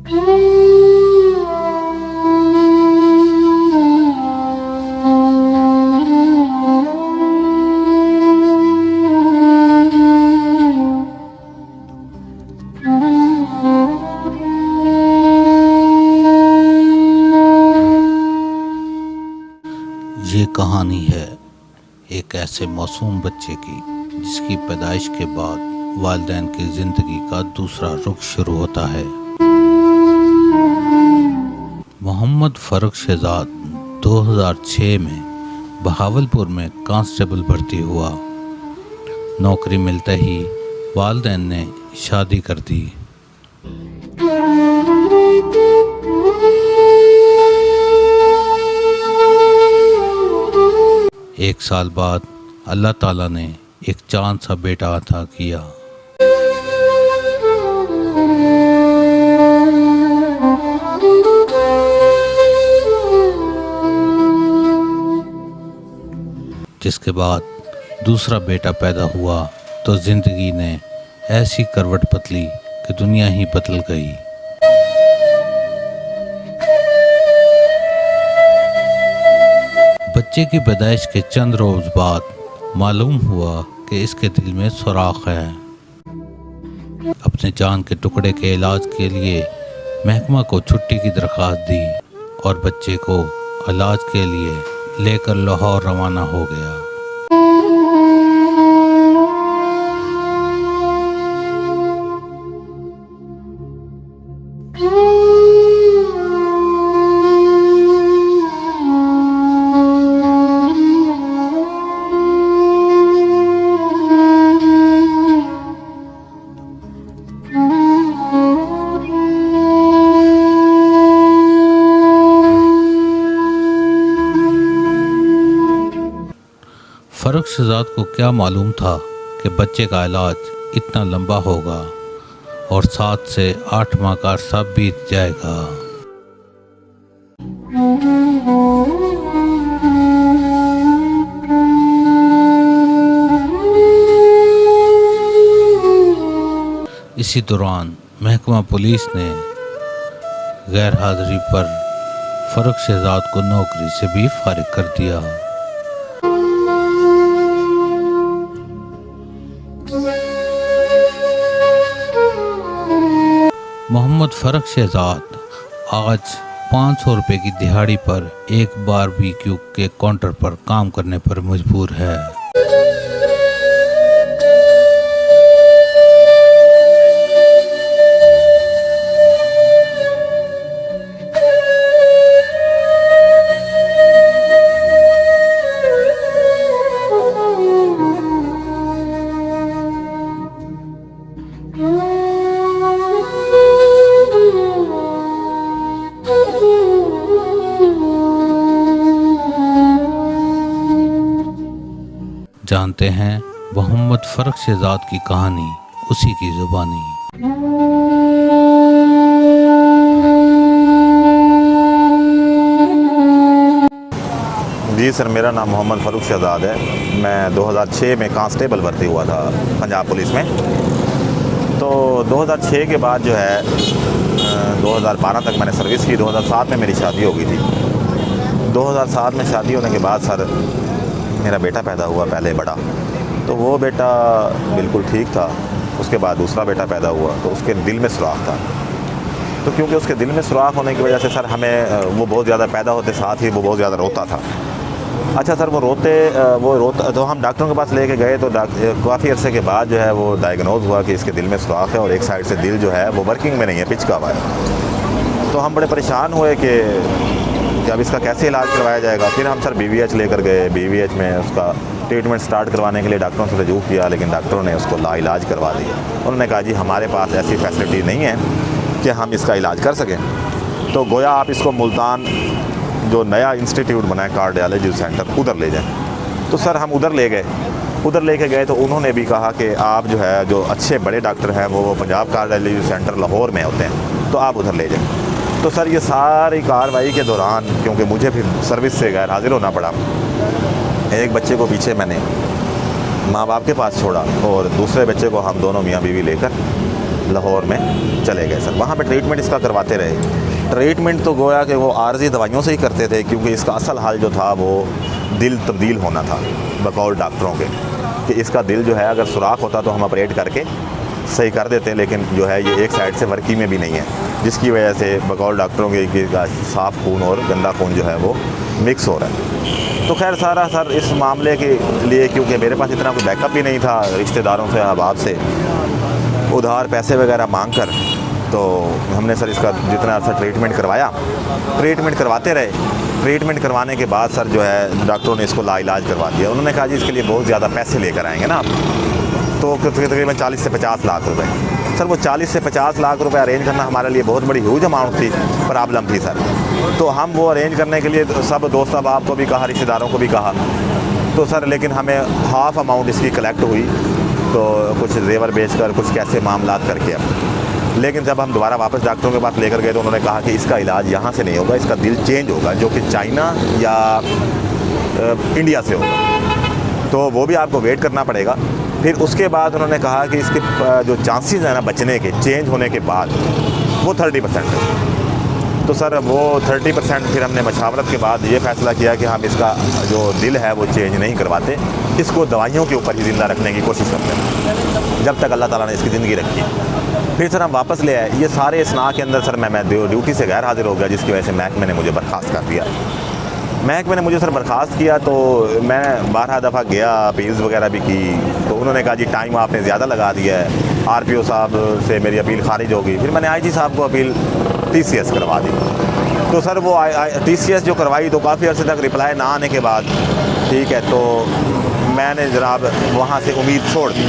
ये कहानी है एक ऐसे मासूम बच्चे की जिसकी पैदाइश के बाद वालिदैन की ज़िंदगी का दूसरा रुख शुरू होता है। मोहम्मद फ़ारूक शहजाद 2006 में बहावलपुर में कांस्टेबल भर्ती हुआ। नौकरी मिलते ही वालिदैन ने शादी कर दी। एक साल बाद अल्लाह ताला ने एक चांद सा बेटा अता किया। जिसके बाद दूसरा बेटा पैदा हुआ तो जिंदगी ने ऐसी करवट बदली कि दुनिया ही बदल गई। बच्चे की पैदाइश के चंद रोज बाद मालूम हुआ कि इसके दिल में सुराख है। अपने जान के टुकड़े के इलाज के लिए महकमा को छुट्टी की दरख्वास्त दी और बच्चे को इलाज के लिए लेकर लाहौर रवाना हो गया। फ़ारूक शहजाद को क्या मालूम था कि बच्चे का इलाज इतना लंबा होगा और 7 से 8 माह का अरसा बीत जाएगा। इसी दौरान महकमा पुलिस ने गैर हाजिरी पर फ़ारूक शहजाद को नौकरी से भी फारिग कर दिया। मोहम्मद फ़ारूक शहजाद आज 500 रुपये की दिहाड़ी पर एक बारबेक्यू के काउंटर पर काम करने पर मजबूर है। जानते हैं मोहम्मद फ़ारूक शहजाद की कहानी उसी की ज़ुबानी। जी सर, मेरा नाम मोहम्मद फ़ारूक शहजाद है। मैं 2006 में कांस्टेबल भर्ती हुआ था पंजाब पुलिस में। तो 2006 के बाद जो है 2012 तक मैंने सर्विस की। 2007 में मेरी शादी हो गई थी। 2007 में शादी होने के बाद सर मेरा बेटा पैदा हुआ, पहले बड़ा। तो वो बेटा बिल्कुल ठीक था। उसके बाद दूसरा बेटा पैदा हुआ तो उसके दिल में सुराख था। तो क्योंकि उसके दिल में सुराख होने की वजह से सर हमें वो बहुत ज़्यादा पैदा होते साथ ही वो बहुत ज़्यादा रोता था। अच्छा सर, वो रोता तो हम डॉक्टरों के पास लेके गए तो काफ़ी अरसे के बाद जो है वो डायग्नोज हुआ कि इसके दिल में सुराख है और एक साइड से दिल जो है वो वर्किंग में नहीं है, पिच का हुआ है। तो हम बड़े परेशान हुए कि अब इसका कैसे इलाज करवाया जाएगा। फिर हम सर BVH लेकर गए। BVH में उसका ट्रीटमेंट स्टार्ट करवाने के लिए डॉक्टरों से रजू किया, लेकिन डॉक्टरों ने उसको लाइलाज करवा दिया। उन्होंने कहा जी हमारे पास ऐसी फैसिलिटी नहीं है कि हम इसका इलाज कर सकें, तो गोया आप इसको मुल्तान जो नया इंस्टीट्यूट बना है कार्डियोलॉजी सेंटर, उधर ले जाएं। तो सर हम उधर ले गए। उधर लेके गए तो उन्होंने भी कहा कि आप जो है जो अच्छे बड़े डॉक्टर हैं वो पंजाब कार्डियोलॉजी सेंटर लाहौर में होते हैं, तो आप उधर ले जाएं। तो सर ये सारी कार्रवाई के दौरान, क्योंकि मुझे फिर सर्विस से गैर हाजिर होना पड़ा, एक बच्चे को पीछे मैंने माँ बाप के पास छोड़ा और दूसरे बच्चे को हम दोनों मियाँ बीवी लेकर लाहौर में चले गए सर। वहाँ पे ट्रीटमेंट इसका करवाते रहे। ट्रीटमेंट तो गोया कि वो आर्जी दवाइयों से ही करते थे, क्योंकि इसका असल हाल जो था वो दिल तब्दील होना था बकौल डॉक्टरों के, कि इसका दिल जो है अगर सुराख होता तो हम ऑपरेट करके सही कर देते, लेकिन जो है ये एक साइड से वर्की में भी नहीं है, जिसकी वजह से बकौल डॉक्टरों के साफ़ खून और गंदा खून जो है वो मिक्स हो रहा है। तो खैर सारा सर इस मामले के लिए, क्योंकि मेरे पास इतना कोई बैकअप भी नहीं था, रिश्तेदारों से अहबाब से उधार पैसे वगैरह मांग कर, तो हमने सर इसका जितना अच्छा ट्रीटमेंट करवाया, ट्रीटमेंट करवाते रहे। ट्रीटमेंट करवाने के बाद सर जो है डॉक्टरों ने इसको लाइलाज करवा दिया। उन्होंने कहा जी इसके लिए बहुत ज़्यादा पैसे लेकर आएंगे ना आप, तो तकरीबन 40 से 50 लाख रुपए। सर वो 40 से 50 लाख रुपए अरेंज करना हमारे लिए बहुत बड़ी ह्यूज अमाउंट थी, प्रॉब्लम थी सर। तो हम वो अरेंज करने के लिए सब दोस्त अहबाब को भी कहा, रिश्तेदारों को भी कहा, तो सर लेकिन हमें हाफ़ अमाउंट इसकी कलेक्ट हुई, तो कुछ जेवर बेचकर कुछ कैसे मामलात करके। लेकिन जब हम दोबारा वापस डॉक्टरों के पास लेकर गए तो उन्होंने कहा कि इसका इलाज यहाँ से नहीं होगा, इसका दिल चेंज होगा, जो कि चाइना या इंडिया से होगा, तो वो भी आपको वेट करना पड़ेगा। फिर उसके बाद उन्होंने कहा कि इसके जो चांसेस हैं ना बचने के, चेंज होने के बाद, वो 30% है। तो सर वो 30% फिर हमने मशावरत के बाद ये फ़ैसला किया कि हम इसका जो दिल है वो चेंज नहीं करवाते, इसको दवाइयों के ऊपर ही ज़िंदा रखने की कोशिश करते हैं जब तक अल्लाह ताला ने इसकी ज़िंदगी रखी। फिर सर हम वापस ले आए। ये सारे इसना के अंदर सर मैं ड्यूटी से गैर हाजिर हो गया, जिसकी वजह से महकमे ने मुझे बर्खास्त कर दिया। महकमे ने मुझे सर बर्खास्त किया, तो मैं 12 दफ़ा गया, अपील्स वगैरह भी की, तो उन्होंने कहा जी टाइम आपने ज़्यादा लगा दिया है, RPO साहब से मेरी अपील खारिज होगी। फिर मैंने IG साहब को अपील TCS करवा दी। तो सर वो TCS जो करवाई तो काफ़ी अर्से तक रिप्लाई ना आने के बाद, ठीक है, तो मैंने जनाब वहाँ से उम्मीद छोड़ दी।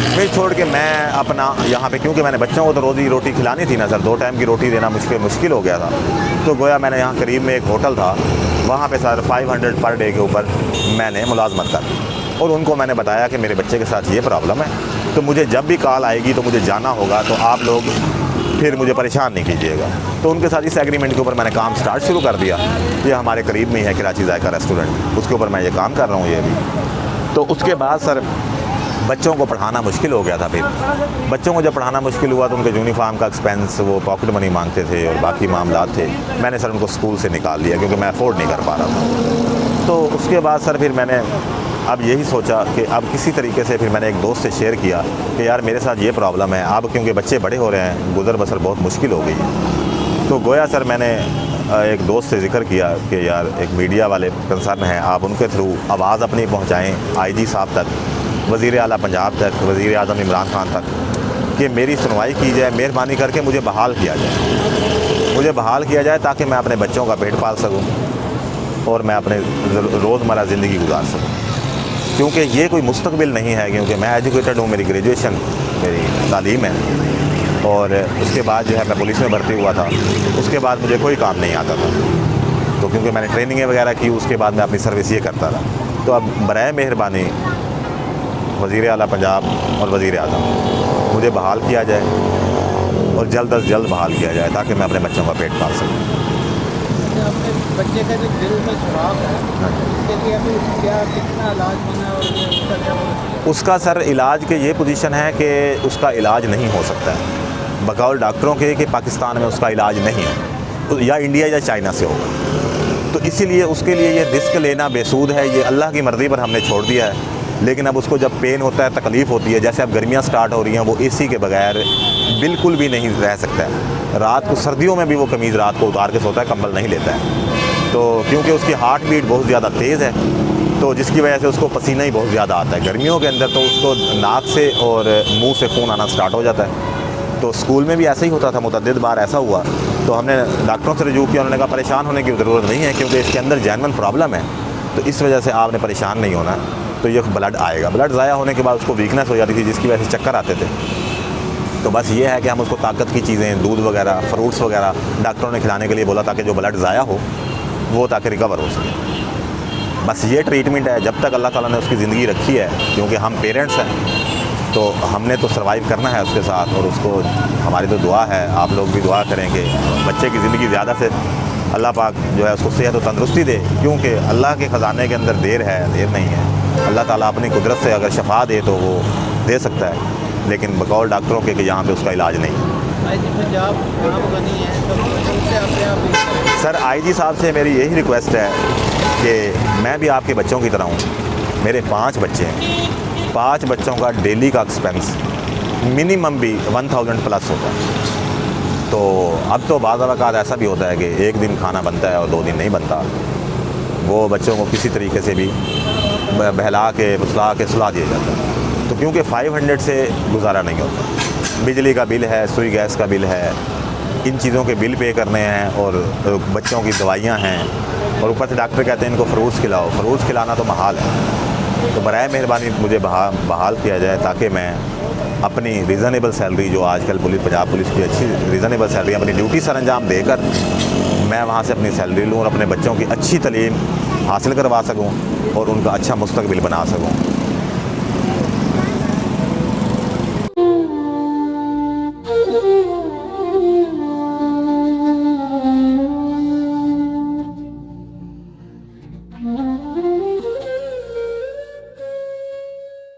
फिर छोड़ के मैं अपना यहाँ पे, क्योंकि मैंने बच्चों को तो रोज़ी रोटी खिलानी थी ना सर, 2 टाइम की रोटी देना मुश्किल हो गया था। तो गोया मैंने यहाँ करीब में एक होटल था, वहाँ पे सर 500 पर डे के ऊपर मैंने मुलाजमत कर दी, और उनको मैंने बताया कि मेरे बच्चे के साथ ये प्रॉब्लम है, तो मुझे जब भी कॉल आएगी तो मुझे जाना होगा, तो आप लोग फिर मुझे परेशान नहीं कीजिएगा। तो उनके साथ इस एग्रीमेंट के ऊपर मैंने काम स्टार्ट शुरू कर दिया। ये हमारे करीब में ही है कराची जायका रेस्टोरेंट, उसके ऊपर मैं ये काम कर रहा हूँ ये भी। तो उसके बाद सर बच्चों को पढ़ाना मुश्किल हो गया था। फिर बच्चों को जब पढ़ाना मुश्किल हुआ तो उनके यूनिफॉर्म का एक्सपेंस, वो पॉकेट मनी मांगते थे और बाकी मामलात थे। मैंने सर उनको स्कूल से निकाल लिया, क्योंकि मैं अफोर्ड नहीं कर पा रहा था। तो उसके बाद सर फिर मैंने अब यही सोचा कि अब किसी तरीके से, फिर मैंने एक दोस्त से शेयर किया कि यार मेरे साथ ये प्रॉब्लम है, अब क्योंकि बच्चे बड़े हो रहे हैं, गुजर बसर बहुत मुश्किल हो गई है। तो गोया सर मैंने एक दोस्त से जिक्र किया कि यार एक मीडिया वाले कंसर्न हैं, आप उनके थ्रू आवाज़ अपनी पहुँचाएँ IG साहब तक, वज़ीर आला पंजाब तक, वज़ीर आज़म इमरान खान तक, कि मेरी सुनवाई की जाए, मेहरबानी करके मुझे बहाल किया जाए, मुझे बहाल किया जाए, ताकि मैं अपने बच्चों का पेट पाल सकूं और मैं अपने रोज़मर्रा ज़िंदगी गुजार सकूं। क्योंकि ये कोई मुस्तकबिल नहीं है, क्योंकि मैं एजुकेटेड हूँ, मेरी ग्रेजुएशन, मेरी तालीम है, और उसके बाद जो है मैं पुलिस में भर्ती हुआ था। उसके बाद मुझे कोई काम नहीं आता था, तो क्योंकि मैंने ट्रेनिंगें वगैरह की, उसके बाद मैं अपनी सर्विस ये करता रहा। तो अब बराए मेहरबानी वज़ीर आला पंजाब और वज़ीर आज़म मुझे बहाल किया जाए, और जल्द अज जल्द बहाल किया जाए, ताकि मैं अपने बच्चों का पेट पाल सकूँ। अपने बच्चे का जो दिल में सुराख है, उसके लिए अभी क्या कितना इलाज बना और उसका क्या? उसका सर इलाज के ये पोजीशन है कि उसका इलाज नहीं हो सकता है बकौल डॉक्टरों के, कि पाकिस्तान में उसका इलाज नहीं है, या इंडिया या चाइना से होगा। तो इसीलिए उसके लिए ये रिस्क लेना बेसूद है, ये अल्लाह की मर्ज़ी पर हमने छोड़ दिया है। लेकिन अब उसको जब पेन होता है, तकलीफ़ होती है, जैसे अब गर्मियाँ स्टार्ट हो रही हैं, वो AC के बगैर बिल्कुल भी नहीं रह सकता है। रात को, सर्दियों में भी वो कमीज़ रात को उतार के सोता है, कंबल नहीं लेता है, तो क्योंकि उसकी हार्ट बीट बहुत ज़्यादा तेज़ है, तो जिसकी वजह से उसको पसीना ही बहुत ज़्यादा आता है। गर्मियों के अंदर तो उसको नाक से और मुँह से खून आना स्टार्ट हो जाता है। तो स्कूल में भी ऐसा ही होता था, मुतअद्दिद बार ऐसा हुआ। तो हमने डॉक्टरों से रजू किया, उन्होंने कहा परेशान होने की ज़रूरत नहीं है, क्योंकि इसके अंदर जेन्युइन प्रॉब्लम है, तो इस वजह से आपने परेशान नहीं होना। तो ये ब्लड आएगा, ब्लड ज़ाया होने के बाद उसको वीकनेस हो जाती थी, जिसकी वजह से चक्कर आते थे। तो बस ये है कि हम उसको ताकत की चीज़ें, दूध वगैरह, फ्रूट्स वगैरह डॉक्टरों ने खिलाने के लिए बोला, ताकि जो ब्लड ज़ाया हो वो ताकि रिकवर हो सके। बस ये ट्रीटमेंट है जब तक अल्लाह ताला ने उसकी ज़िंदगी रखी है, क्योंकि हम पेरेंट्स हैं, तो हमने तो सर्वाइव करना है उसके साथ। और उसको, हमारी तो दुआ है, आप लोग भी दुआ करें कि बच्चे की ज़िंदगी ज़्यादा से अल्लाह पाक जो है उसको सेहत और तंदरुस्ती दे, क्योंकि अल्लाह के ख़जाने के अंदर देर है, देर नहीं है। अल्लाह ताला अपनी कुदरत से अगर शफा दे तो वो दे सकता है, लेकिन बकौल डॉक्टरों के कि यहाँ पे उसका इलाज नहीं है। आईजी पंजाब नाम बनी है तो उनसे आपने आप सर आईजी साहब से मेरी यही रिक्वेस्ट है कि मैं भी आपके बच्चों की तरह हूँ, मेरे 5 बच्चे हैं, 5 बच्चों का डेली का एक्सपेंस मिनिमम भी 1000 प्लस होता है। तो अब तो बाज़ औक़ात ऐसा भी होता है कि एक दिन खाना बनता है और 2 दिन नहीं बनता। वो बच्चों को किसी तरीके से भी बहला के फुसला के सुला दिया जाता है। तो क्योंकि 500 से गुजारा नहीं होता, बिजली का बिल है, सुई गैस का बिल है, इन चीज़ों के बिल पे करने हैं और बच्चों की दवाइयाँ हैं, और ऊपर से डॉक्टर कहते हैं इनको फ्रूट्स खिलाओ। फ्रूट्स खिलाना तो महाल है। तो बराए मेहरबानी मुझे बहाल किया जाए ताकि मैं अपनी रीज़नेबल सैलरी, जो आजकल पंजाब पुलिस की अच्छी रीज़नेबल सैलरी, अपनी ड्यूटी सर अंजाम देकर मैं वहाँ से अपनी सैलरी लूँ और अपने बच्चों की अच्छी तालीम हासिल करवा सकूँ और उनका अच्छा मुस्तकबिल बना सकूँ।